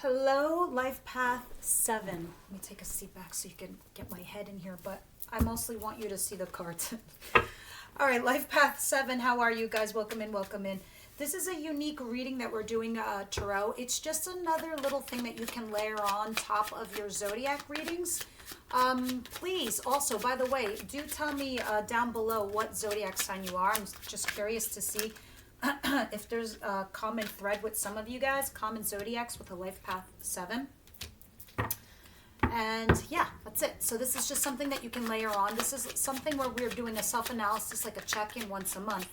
Hello, Life Path 7. Let me take a seat back so you can get my head in here, but I mostly want you to see the cards. All right, Life Path 7, how are you guys? Welcome in, welcome in. This is a unique reading that we're doing, Tarot. It's just another little thing that you can layer on top of your zodiac readings. Please, also, by the way, do tell me down below what zodiac sign you are. I'm just curious to see if there's a common thread with some of you guys, common zodiacs with a Life Path 7. And yeah, that's it. So this is just something that you can layer on. This is something where we're doing a self-analysis, like a check-in once a month.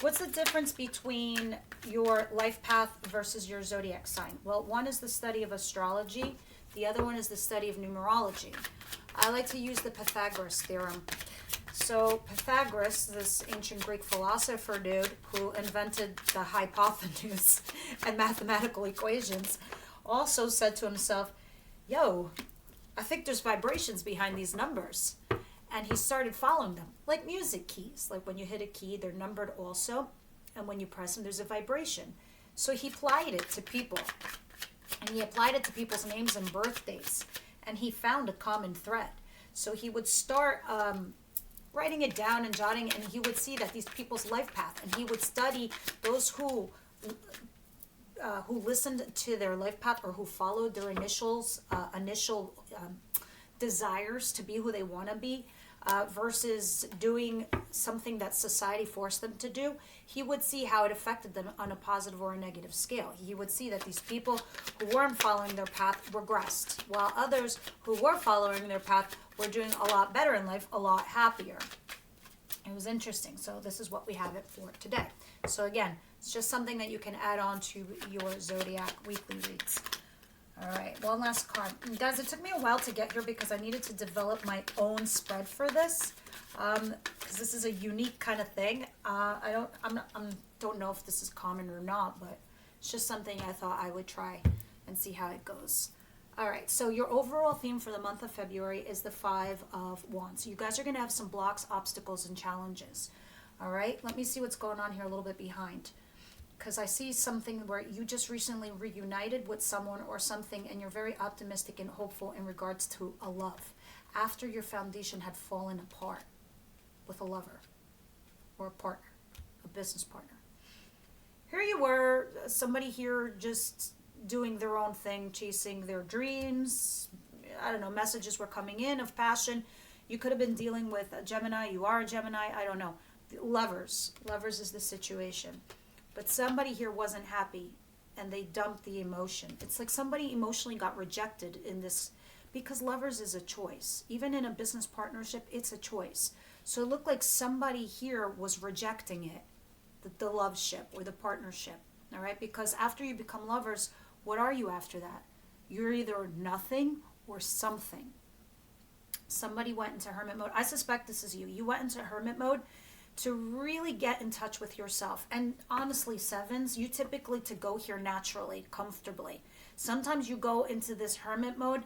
What's the difference between your life path versus your zodiac sign? Well, one is the study of astrology. The other one is the study of numerology. I like to use the Pythagoras theorem. So Pythagoras, this ancient Greek philosopher dude who invented the hypotenuse and mathematical equations, also said to himself, yo, I think there's vibrations behind these numbers. And he started following them, like music keys. Like when you hit a key, they're numbered also. And when you press them, there's a vibration. So he applied it to people. And he applied it to people's names and birthdays. And he found a common thread. So he would start writing it down and jotting, and he would see that these people's life path. And he would study those who listened to their life path or who followed their initial desires to be who they want to be, versus doing something that society forced them to do. He would see how it affected them on a positive or a negative scale. He would see that these people who weren't following their path regressed, while others who were following their path were doing a lot better in life, a lot happier. It was interesting. So this is what we have it for today. So again, it's just something that you can add on to your zodiac weekly reads. All right, one last card. Guys, it took me a while to get here because I needed to develop my own spread for this, because this is a unique kind of thing. I don't know if this is common or not, but it's just something I thought I would try and see how it goes. All right, so your overall theme for the month of February is the Five of Wands. You guys are going to have some blocks, obstacles, and challenges. All right, let me see what's going on here a little bit behind. Because I see something where you just recently reunited with someone or something, and you're very optimistic and hopeful in regards to a love after your foundation had fallen apart with a lover or a partner, a business partner. Here you were, somebody here just doing their own thing, chasing their dreams. I don't know, messages were coming in of passion. You could have been dealing with a Gemini. You are a Gemini. I don't know. Lovers is the situation. But somebody here wasn't happy and they dumped the emotion. It's like somebody emotionally got rejected in this, because lovers is a choice. Even in a business partnership, it's a choice. So it looked like somebody here was rejecting it, the love ship or the partnership. All right, because after you become lovers, what are you after that? You're either nothing or something. Somebody went into hermit mode. I suspect this is you. You went into hermit mode to really get in touch with yourself. And honestly, sevens, you typically to go here naturally, comfortably. Sometimes you go into this hermit mode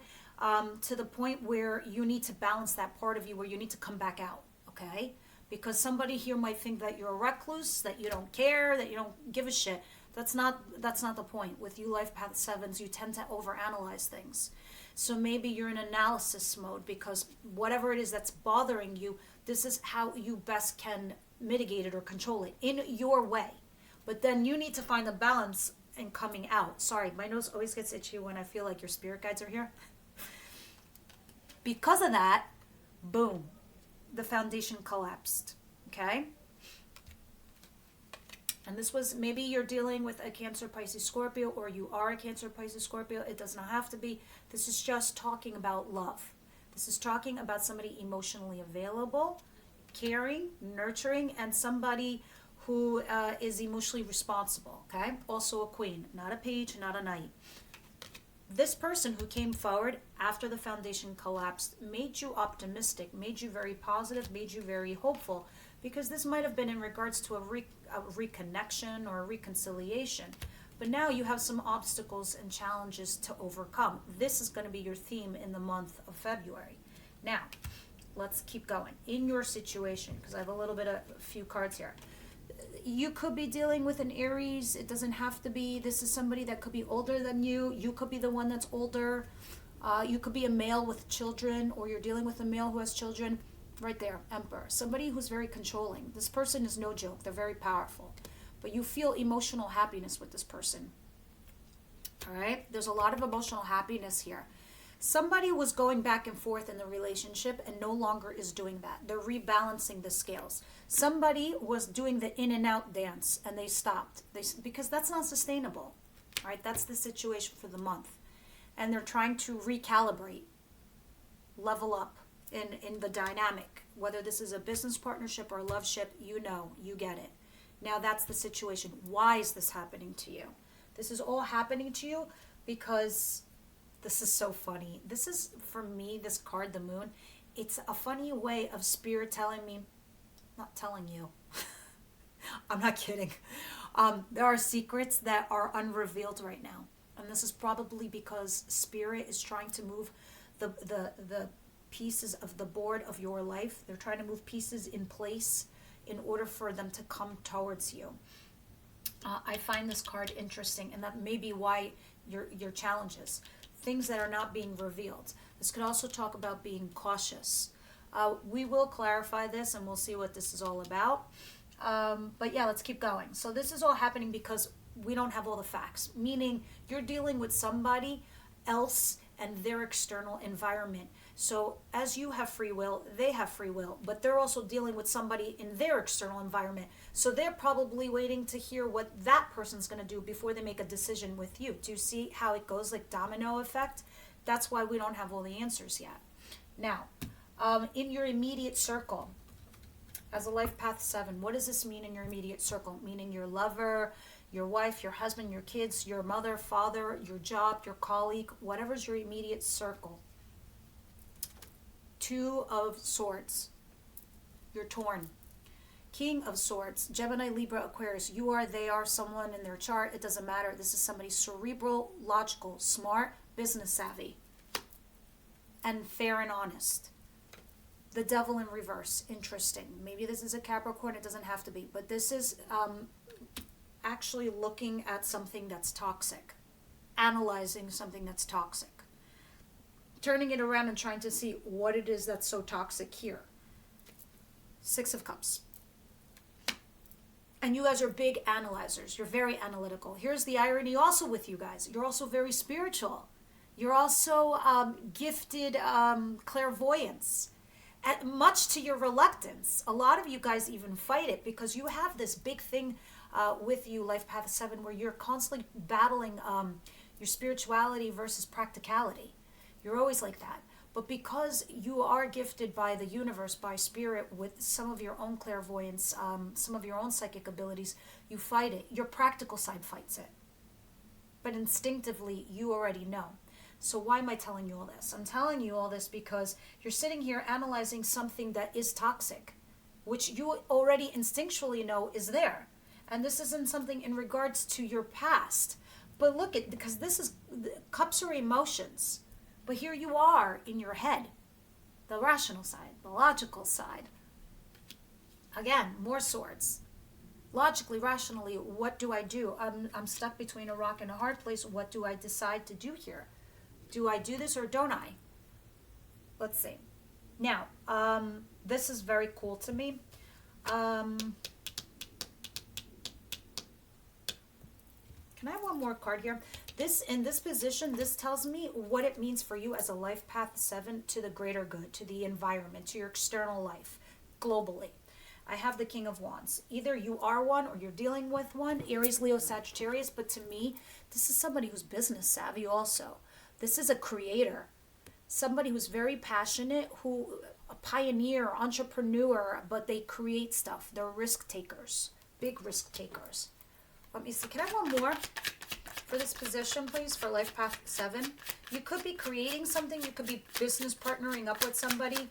to the point where you need to balance that part of you, where you need to come back out, okay? Because somebody here might think that you're a recluse, that you don't care, that you don't give a shit. That's not the point. With you Life Path 7s, you tend to overanalyze things. So maybe you're in analysis mode because whatever it is that's bothering you, this is how you best can mitigate it or control it in your way. But then you need to find a balance in coming out. Sorry, my nose always gets itchy when I feel like your spirit guides are here. Because of that, boom, the foundation collapsed, okay? And this was, maybe you're dealing with a Cancer, Pisces, Scorpio, or you are a Cancer, Pisces, Scorpio. It does not have to be. This is just talking about love. This is talking about somebody emotionally available, caring, nurturing, and somebody who is emotionally responsible, okay? Also a queen, not a page, not a knight. This person who came forward after the foundation collapsed made you optimistic, made you very positive, made you very hopeful, because this might have been in regards to a reconnection or a reconciliation. But now you have some obstacles and challenges to overcome. This is going to be your theme in the month of February. Now, let's keep going. In your situation, because I have a few cards here. you could be dealing with an Aries. It doesn't have to be. This is somebody that could be older than you. You could be the one that's older. You could be a male with children, or you're dealing with a male who has children. Right there, Emperor. Somebody who's very controlling. This person is no joke. They're very powerful. But you feel emotional happiness with this person. All right? There's a lot of emotional happiness here. Somebody was going back and forth in the relationship and no longer is doing that. They're rebalancing the scales. Somebody was doing the in and out dance and they stopped. Because that's not sustainable. All right? That's the situation for the month. And they're trying to recalibrate, level up in the dynamic. Whether this is a business partnership or a love ship, you know, you get it. Now that's the situation. Why is this happening to you? This is all happening to you because this is so funny. This is, for me, this card, the moon, it's a funny way of spirit telling me, not telling you. I'm not kidding. There are secrets that are unrevealed right now. And this is probably because spirit is trying to move the pieces of the board of your life. They're trying to move pieces in place in order for them to come towards you. I find this card interesting, and that may be why your challenges, things that are not being revealed. This could also talk about being cautious. We will clarify this, and we'll see what this is all about. But yeah, let's keep going. So this is all happening because we don't have all the facts, meaning you're dealing with somebody else and their external environment. So as you have free will, they have free will, but they're also dealing with somebody in their external environment. So they're probably waiting to hear what that person's going to do before they make a decision with you. Do you see how it goes, like domino effect? That's why we don't have all the answers yet. Now, in your immediate circle, as a life path 7, what does this mean in your immediate circle? Meaning your lover, your wife, your husband, your kids, your mother, father, your job, your colleague, whatever's your immediate circle. 2 of Swords. You're torn. King of Swords. Gemini, Libra, Aquarius. You are, they are, someone in their chart. It doesn't matter. This is somebody cerebral, logical, smart, business savvy, and fair and honest. The Devil in reverse. Interesting. Maybe this is a Capricorn. It doesn't have to be. But this is actually looking at something that's toxic. Analyzing something that's toxic. Turning it around and trying to see what it is that's so toxic here. 6 of Cups. And you guys are big analyzers. You're very analytical. Here's the irony also with you guys. You're also very spiritual. You're also gifted clairvoyance. Much to your reluctance. A lot of you guys even fight it because you have this big thing with you, Life Path 7, where you're constantly battling your spirituality versus practicality. You're always like that. But because you are gifted by the universe, by spirit, with some of your own clairvoyance, some of your own psychic abilities, you fight it. Your practical side fights it. But instinctively, you already know. So why am I telling you all this? I'm telling you all this because you're sitting here analyzing something that is toxic, which you already instinctually know is there. And this isn't something in regards to your past. But look at, because this is, cups are emotions. But here you are in your head, the rational side, the logical side. Again, more swords. Logically, rationally, what do I do? I'm stuck between a rock and a hard place. What do I decide to do here? Do I do this or don't I? Let's see. Now, this is very cool to me. Can I have one more card here? In this position, this tells me what it means for you as a life path 7 to the greater good, to the environment, to your external life, globally. I have the King of Wands. Either you are one or you're dealing with one, Aries, Leo, Sagittarius, but to me, this is somebody who's business savvy also. This is a creator, somebody who's very passionate, a pioneer, entrepreneur, but they create stuff. They're risk takers, big risk takers. Let me see. Can I have one more for this position, please, for Life Path 7? You could be creating something. You could be business partnering up with somebody.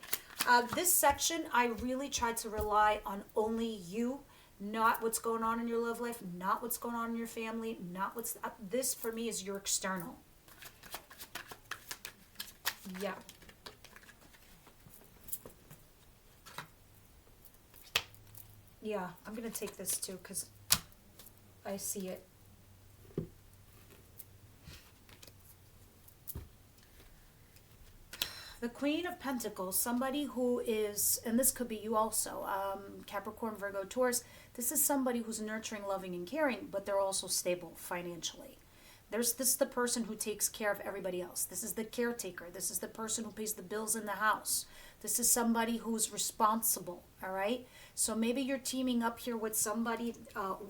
This section, I really tried to rely on only you, not what's going on in your love life, not what's going on in your family, not what's... This, for me, is your external. Yeah. Yeah, I'm going to take this too because I see it. The Queen of Pentacles, somebody who is, and this could be you also, Capricorn, Virgo, Taurus, this is somebody who's nurturing, loving, and caring, but they're also stable financially. This is the person who takes care of everybody else. This is the caretaker. This is the person who pays the bills in the house. This is somebody who's responsible, all right? So maybe you're teaming up here with somebody.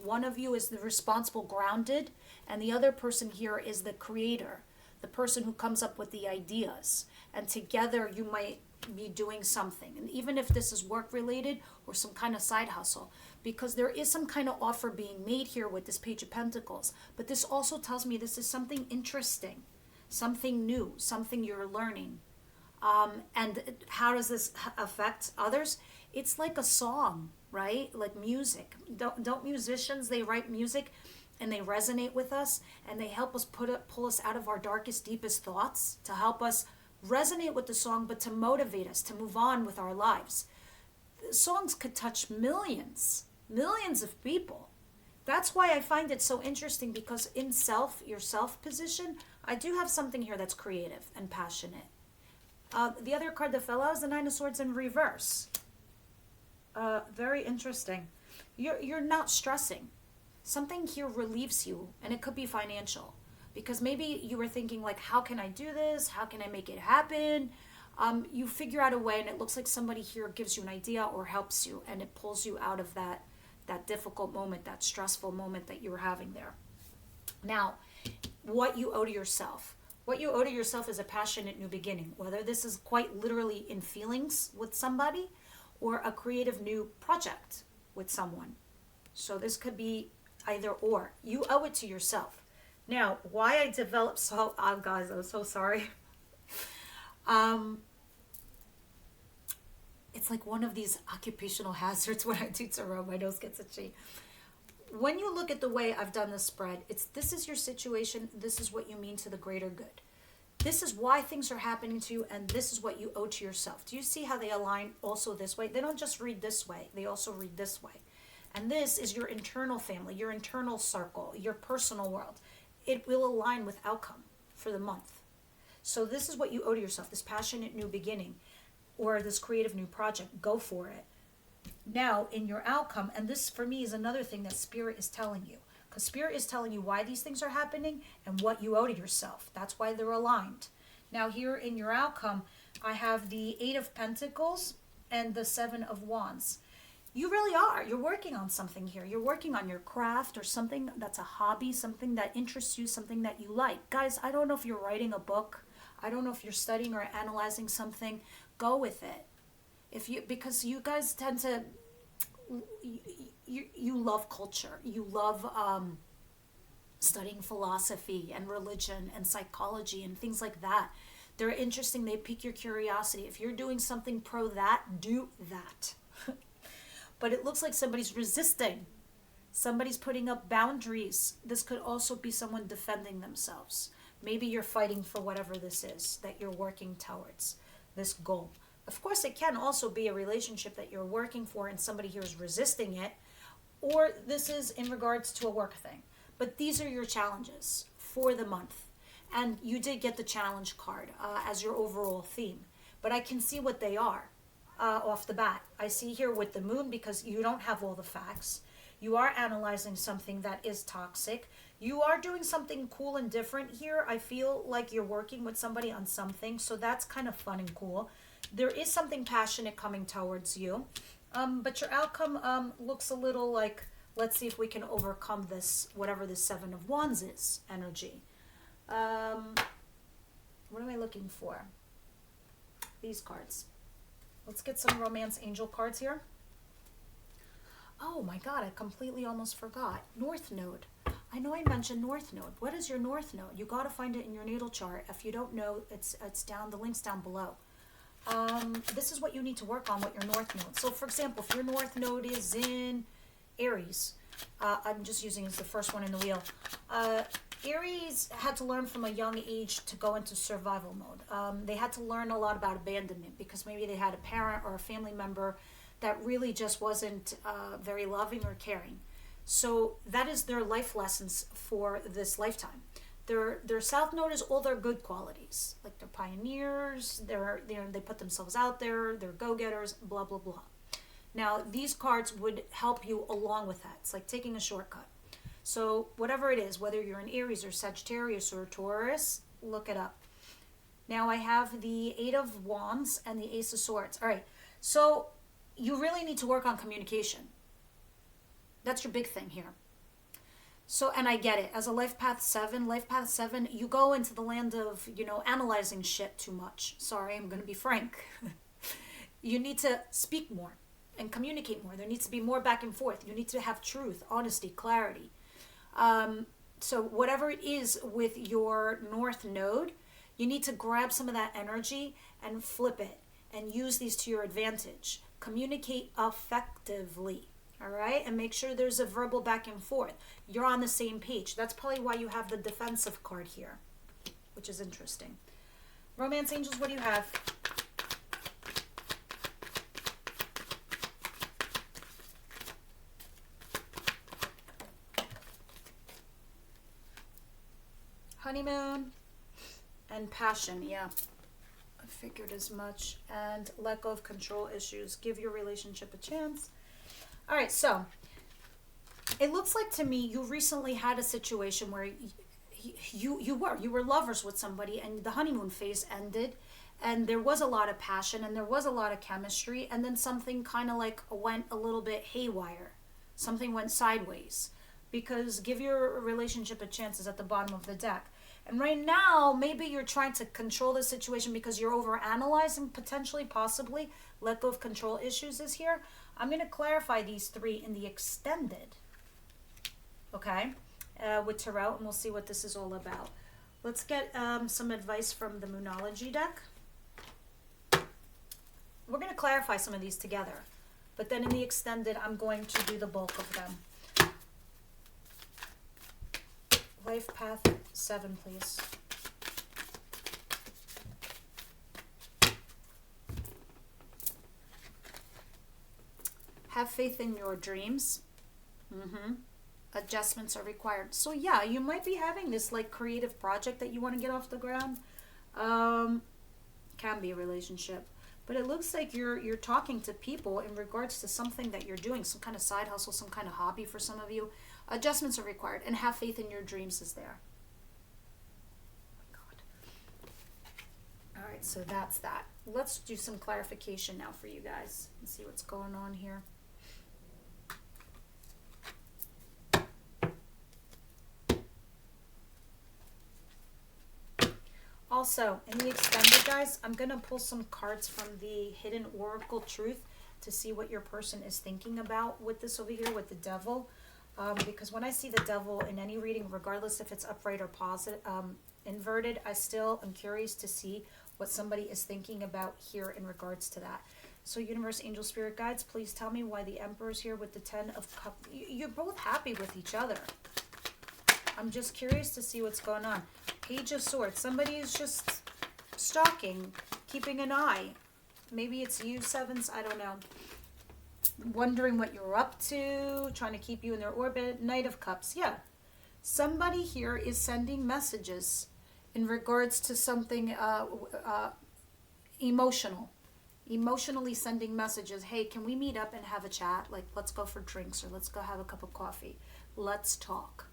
One of you is the responsible, grounded, and the other person here is the creator, the person who comes up with the ideas. And together you might be doing something. And even if this is work related or some kind of side hustle, because there is some kind of offer being made here with this Page of Pentacles. But this also tells me this is something interesting, something new, something you're learning. And how does this affect others? It's like a song, right? Like music. Don't musicians, they write music and they resonate with us and they help us pull us out of our darkest, deepest thoughts, to help us resonate with the song, but to motivate us to move on with our lives. Songs could touch millions of people. That's why I find it so interesting, because in your self position, I do have something here that's creative and passionate. The other card that fell out is the Nine of Swords in reverse. Very interesting. You're not stressing. Something here relieves you, and it could be financial. Because maybe you were thinking like, how can I do this? How can I make it happen? You figure out a way, and it looks like somebody here gives you an idea or helps you, and it pulls you out of that difficult moment, that stressful moment that you were having there. Now, what you owe to yourself. What you owe to yourself is a passionate new beginning, whether this is quite literally in feelings with somebody or a creative new project with someone. So this could be either or. You owe it to yourself. Now, why I developed guys, I'm so sorry. It's like one of these occupational hazards when I do tarot. My nose gets itchy. When you look at the way I've done this spread, this is your situation. This is what you mean to the greater good. This is why things are happening to you, and this is what you owe to yourself. Do you see how they align also this way? They don't just read this way. They also read this way. And this is your internal family, your internal circle, your personal world. It will align with outcome for the month. So this is what you owe to yourself, this passionate new beginning or this creative new project. Go for it. Now, in your outcome, and this for me is another thing that Spirit is telling you, because Spirit is telling you why these things are happening and what you owe to yourself. That's why they're aligned. Now, here in your outcome, I have the Eight of Pentacles and the Seven of Wands. You really are. You're working on something here. You're working on your craft or something that's a hobby, something that interests you, something that you like. Guys, I don't know if you're writing a book. I don't know if you're studying or analyzing something. Go with it. Because you guys tend to, you love culture. You love studying philosophy and religion and psychology and things like that. They're interesting. They pique your curiosity. If you're doing something pro that, do that. But it looks like somebody's resisting. Somebody's putting up boundaries. This could also be someone defending themselves. Maybe you're fighting for whatever this is that you're working towards, this goal. Of course, it can also be a relationship that you're working for and somebody here is resisting it. Or this is in regards to a work thing. But these are your challenges for the month. And you did get the challenge card as your overall theme. But I can see what they are. Off the bat. I see here with the moon, because you don't have all the facts. You are analyzing something that is toxic. You are doing something cool and different here. I feel like you're working with somebody on something, so that's kind of fun and cool. There is something passionate coming towards you. But your outcome looks a little like, let's see if we can overcome this, whatever this Seven of Wands is, energy. What am I looking for? These cards. Let's get some romance angel cards here. Oh my God, I completely almost forgot. North Node. I know I mentioned North Node. What is your North Node? You got to find it in your natal chart. If you don't know, it's down, the link's down below. This is what you need to work on with your North Node. So for example, if your North Node is in Aries, I'm just using as the first one in the wheel. Aries had to learn from a young age to go into survival mode. They had to learn a lot about abandonment because maybe they had a parent or a family member that really just wasn't very loving or caring. So that is their life lessons for this lifetime. Their South Node is all their good qualities, like they're pioneers, they put themselves out there, they're go-getters, blah blah blah. Now these cards would help you along with that. It's like taking a shortcut. So whatever it is, whether you're an Aries or Sagittarius or Taurus, look it up. Now I have the Eight of Wands and the Ace of Swords. All right, so you really need to work on communication. That's your big thing here. So, and I get it. As a Life Path 7, you go into the land of, analyzing shit too much. Sorry, I'm going to be frank. You need to speak more and communicate more. There needs to be more back and forth. You need to have truth, honesty, clarity. So whatever it is with your North Node, you need to grab some of that energy and flip it and use these to your advantage. Communicate effectively. All right, and make sure there's a verbal back and forth. You're on the same page. That's probably why you have the defensive card here, which is interesting. Romance angels, what do you have? Honeymoon and passion, yeah. I figured as much. And let go of control issues. Give your relationship a chance. All right, so it looks like to me you recently had a situation where you were lovers with somebody and the honeymoon phase ended and there was a lot of passion and there was a lot of chemistry, and then something kind of like went a little bit haywire. Something went sideways, because give your relationship a chance is at the bottom of the deck. And right now, maybe you're trying to control the situation because you're overanalyzing, potentially, possibly. Let go of control issues is here. I'm going to clarify these three in the extended, okay, with Tarot, and we'll see what this is all about. Let's get some advice from the Moonology deck. We're going to clarify some of these together, but then in the extended, I'm going to do the bulk of them. Life Path 7, please. Have faith in your dreams. Adjustments are required. So yeah, you might be having this like creative project that you want to get off the ground. Can be a relationship. But it looks like you're talking to people in regards to something that you're doing, some kind of side hustle, some kind of hobby for some of you. Adjustments are required, and have faith in your dreams is there. Oh my God. All right, so that's that. Let's do some clarification now for you guys and see what's going on here. Also, in the extended, guys, I'm going to pull some cards from the Hidden Oracle Truth to see what your person is thinking about with this over here with the Devil. Because when I see the Devil in any reading, regardless if it's upright or positive, inverted, I still am curious to see what somebody is thinking about here in regards to that. So universe, angel, spirit guides, please tell me why the Emperor is here with the 10 of Cups. You're both happy with each other. I'm just curious to see what's going on. Page of Swords. Somebody is just stalking, keeping an eye. Maybe it's you, Sevens. I don't know. Wondering what you're up to, trying to keep you in their orbit. Knight of Cups. Yeah. Somebody here is sending messages in regards to something emotional. Emotionally sending messages. Hey, can we meet up and have a chat? Like, let's go for drinks or let's go have a cup of coffee. Let's talk.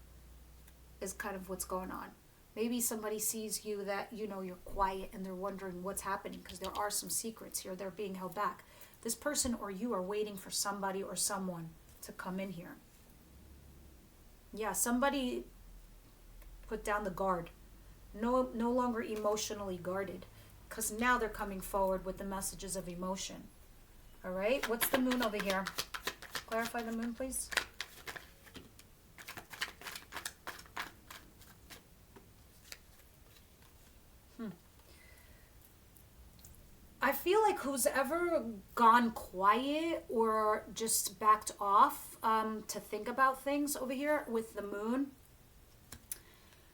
Is kind of what's going on. Maybe somebody sees you that, you're quiet and they're wondering what's happening because there are some secrets here. They're being held back. This person or you are waiting for somebody or someone to come in here. Yeah, somebody put down the guard. No longer emotionally guarded, because now they're coming forward with the messages of emotion. All right, what's the Moon over here? Clarify the Moon, please. I feel like who's ever gone quiet or just backed off to think about things over here with the Moon,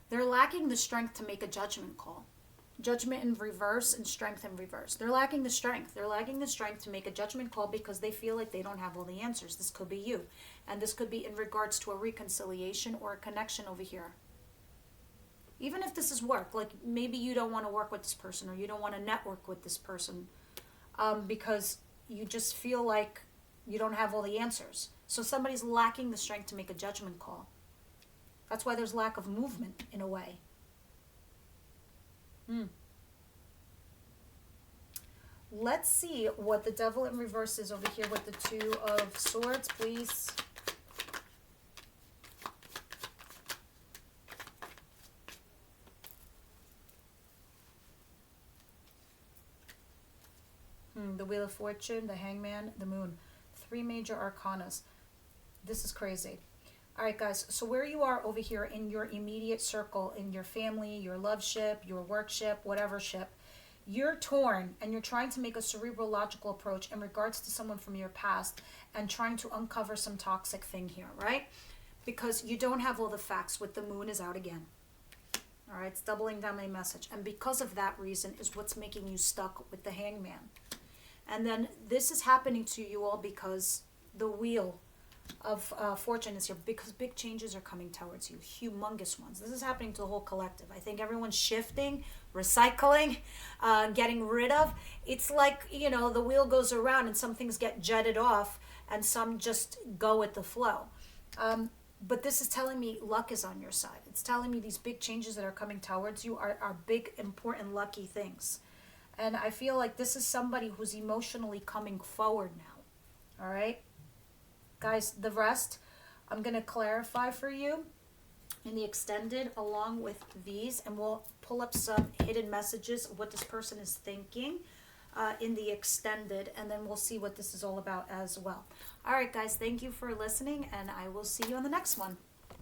they're lacking the strength to make a judgment call. Judgment in reverse and strength in reverse. They're lacking the strength. They're lacking the strength to make a judgment call because they feel like they don't have all the answers. This could be you. And this could be in regards to a reconciliation or a connection over here. Even if this is work, like maybe you don't want to work with this person or you don't want to network with this person because you just feel like you don't have all the answers. So somebody's lacking the strength to make a judgment call. That's why there's lack of movement in a way. Let's see what the devil in reverse is over here with the Two of Swords, please. The Wheel of Fortune, the Hangman, the Moon. 3 major arcanas. This is crazy. All right, guys, so where you are over here in your immediate circle, in your family, your love ship, your work ship, whatever ship, you're torn and you're trying to make a cerebral logical approach in regards to someone from your past and trying to uncover some toxic thing here, right? Because you don't have all the facts with the Moon is out again. All right, it's doubling down my message. And because of that reason is what's making you stuck with the Hangman. And then this is happening to you all because the Wheel of Fortune is here, because big changes are coming towards you, humongous ones. This is happening to the whole collective. I think everyone's shifting, recycling, getting rid of. It's like, you know, the wheel goes around and some things get jetted off and some just go with the flow. But this is telling me luck is on your side. It's telling me these big changes that are coming towards you are big, important, lucky things. And I feel like this is somebody who's emotionally coming forward now. All right? Guys, the rest I'm going to clarify for you in the extended along with these, and we'll pull up some hidden messages of what this person is thinking in the extended, and then we'll see what this is all about as well. All right, guys, thank you for listening, and I will see you on the next one.